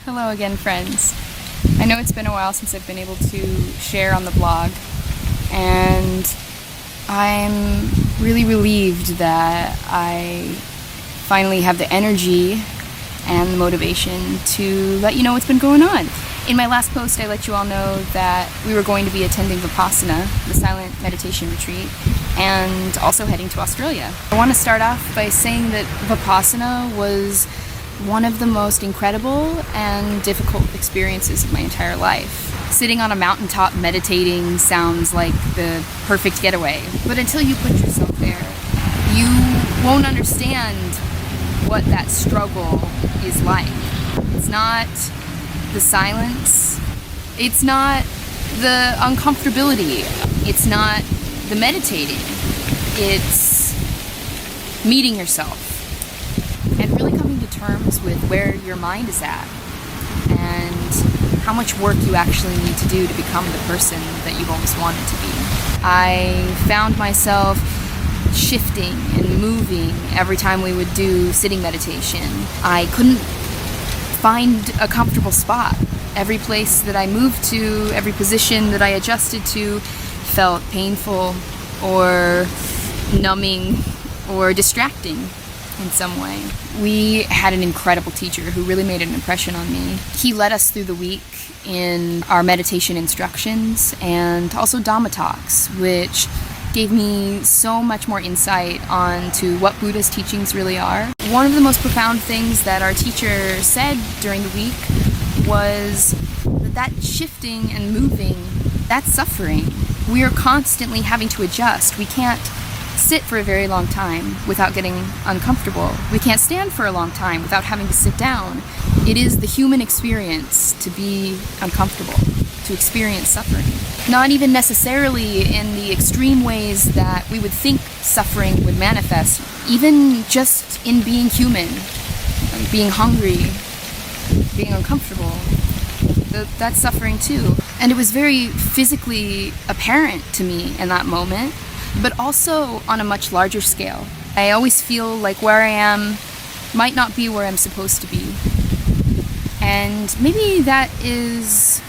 Hello again, friends. I know it's been a while since I've been able to share on the blog, and I'm really relieved that I finally have the energy and the motivation to let you know what's been going on. In my last post, I let you all know that we were going to be attending Vipassana, the silent meditation retreat, and also heading to Australia. I want to start off by saying that Vipassana was one of the most incredible and difficult experiences of my entire life. Sitting on a mountaintop meditating sounds like the perfect getaway, but until you put yourself there, you won't understand what that struggle is like. It's not the silence, it's not the uncomfortability, it's not the meditating, it's meeting yourself and really coming to terms with where your mind is at and how much work you actually need to do to become the person that you've always wanted to be. I found myself shifting and moving every time we would do sitting meditation. I couldn't find a comfortable spot. Every place that I moved to, every position that I adjusted to felt painful or numbing or distracting in some way. We had an incredible teacher who really made an impression on me. He led us through the week in our meditation instructions and also Dhamma talks, which gave me so much more insight onto what Buddha's teachings really are. One of the most profound things that our teacher said during the week was that shifting and moving, that's suffering. We are constantly having to adjust. We can't sit for a very long time without getting uncomfortable. We can't stand for a long time without having to sit down. It is the human experience to be uncomfortable, to experience suffering. Not even necessarily in the extreme ways that we would think suffering would manifest, even just in being human, being hungry, being uncomfortable. That's suffering too. And it was very physically apparent to me in that moment, but also on a much larger scale. I always feel like where I am might not be where I'm supposed to be. And maybe that is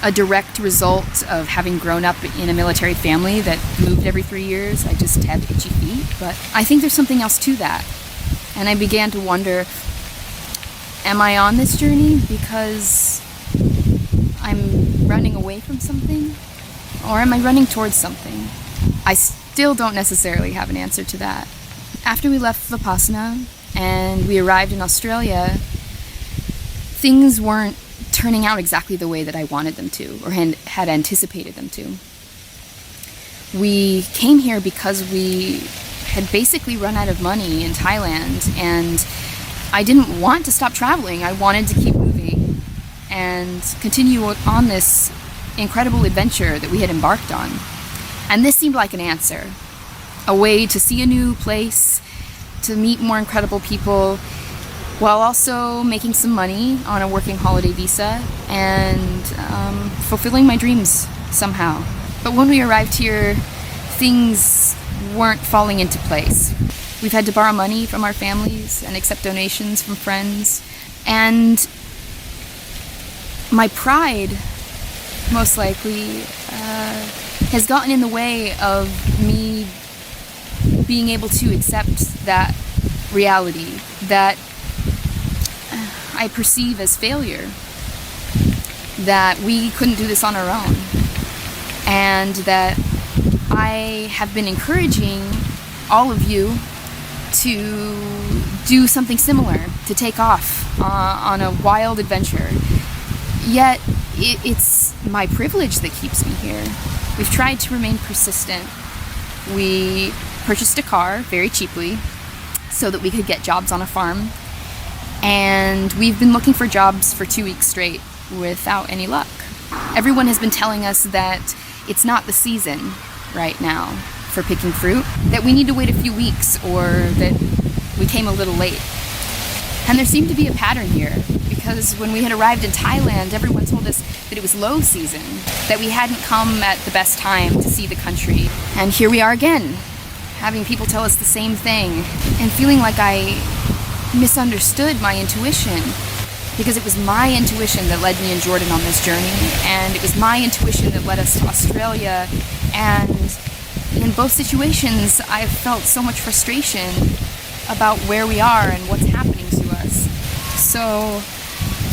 a direct result of having grown up in a military family that moved every 3 years. I just have itchy feet, but I think there's something else to that. And I began to wonder, am I on this journey because I'm running away from something? Or am I running towards something? I still don't necessarily have an answer to that. After we left Vipassana and we arrived in Australia, things weren't turning out exactly the way that I wanted them to or had anticipated them to. We came here because we had basically run out of money in Thailand, and I didn't want to stop traveling. I wanted to keep moving and continue on this incredible adventure that we had embarked on. And this seemed like an answer, a way to see a new place, to meet more incredible people, while also making some money on a working holiday visa and fulfilling my dreams somehow. But when we arrived here, things weren't falling into place. We've had to borrow money from our families and accept donations from friends. And my pride, most likely, has gotten in the way of me being able to accept that reality that I perceive as failure, that we couldn't do this on our own, and that I have been encouraging all of you to do something similar, to take off on a wild adventure. Yet it's my privilege that keeps me here. We've tried to remain persistent. We purchased a car very cheaply so that we could get jobs on a farm. And we've been looking for jobs for 2 weeks straight without any luck. Everyone has been telling us that it's not the season right now for picking fruit, that we need to wait a few weeks, or that we came a little late. And there seemed to be a pattern here, because when we had arrived in Thailand, everyone told us that it was low season, that we hadn't come at the best time to see the country. And here we are again, having people tell us the same thing, and feeling like I misunderstood my intuition. because it was my intuition that led me and Jordan on this journey, and it was my intuition that led us to Australia. And in both situations, I've felt so much frustration about where we are and what's happening to us. So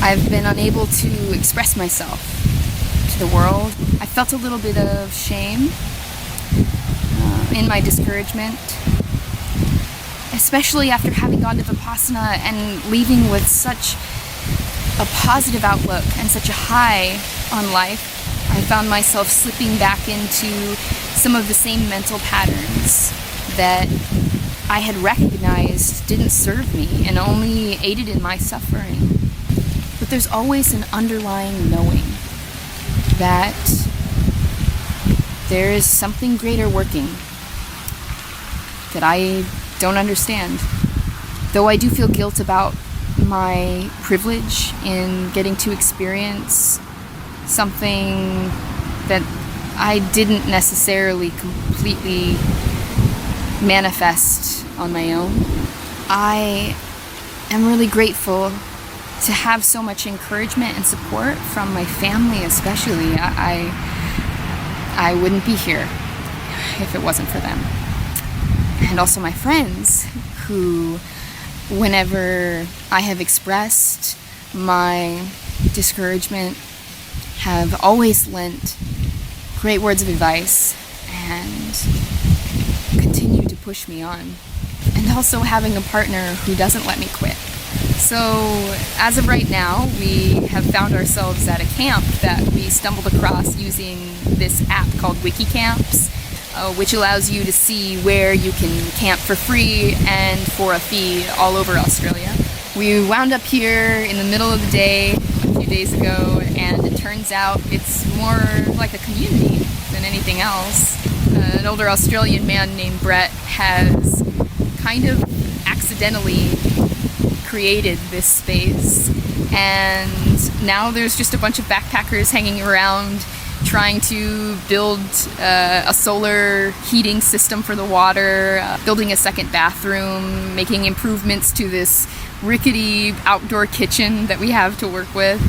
I've been unable to express myself to the world. I felt a little bit of shame in my discouragement, especially after having gone to Vipassana and leaving with such a positive outlook and such a high on life. I found myself slipping back into some of the same mental patterns that I had recognized didn't serve me and only aided in my suffering. But there's always an underlying knowing that there is something greater working that I don't understand. Though I do feel guilt about my privilege in getting to experience something that I didn't necessarily completely manifest on my own. I am really grateful to have so much encouragement and support from my family, especially. I wouldn't be here if it wasn't for them. And also my friends, who, whenever I have expressed my discouragement, have always lent great words of advice and continue to push me on. And also having a partner who doesn't let me quit. So as of right now, we have found ourselves at a camp that we stumbled across using this app called WikiCamps, which allows you to see where you can camp for free and for a fee all over Australia. We wound up here in the middle of the day a few days ago, and it turns out it's more like a community than anything else. An older Australian man named Brett has kind of accidentally created this space, and now there's just a bunch of backpackers hanging around trying to build a solar heating system for the water, building a second bathroom, making improvements to this rickety outdoor kitchen that we have to work with.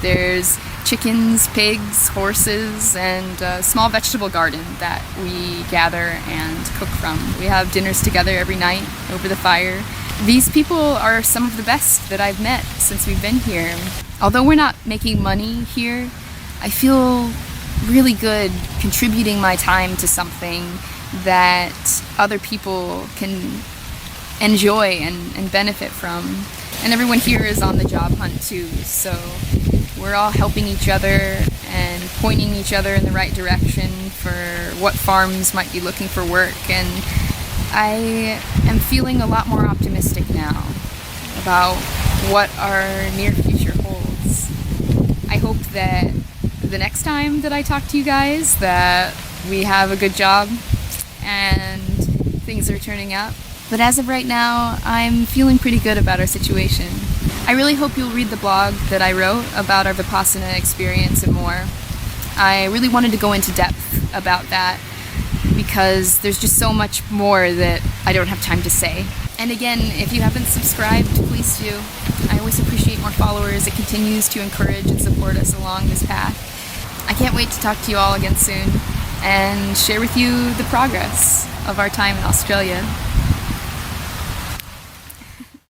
There's chickens, pigs, horses, and a small vegetable garden that we gather and cook from. We have dinners together every night over the fire. These people are some of the best that I've met since we've been here. Although we're not making money here, I feel really good contributing my time to something that other people can enjoy and benefit from. And everyone here is on the job hunt too, so we're all helping each other and pointing each other in the right direction for what farms might be looking for work. And I am feeling a lot more optimistic now about what our near future holds. I hope that the next time that I talk to you guys that we have a good job and things are turning up. But as of right now, I'm feeling pretty good about our situation. I really hope you'll read the blog that I wrote about our Vipassana experience and more. I really wanted to go into depth about that because there's just so much more that I don't have time to say. And again, if you haven't subscribed, please do. I always appreciate more followers. It continues to encourage and support us along this path. I can't wait to talk to you all again soon and share with you the progress of our time in Australia.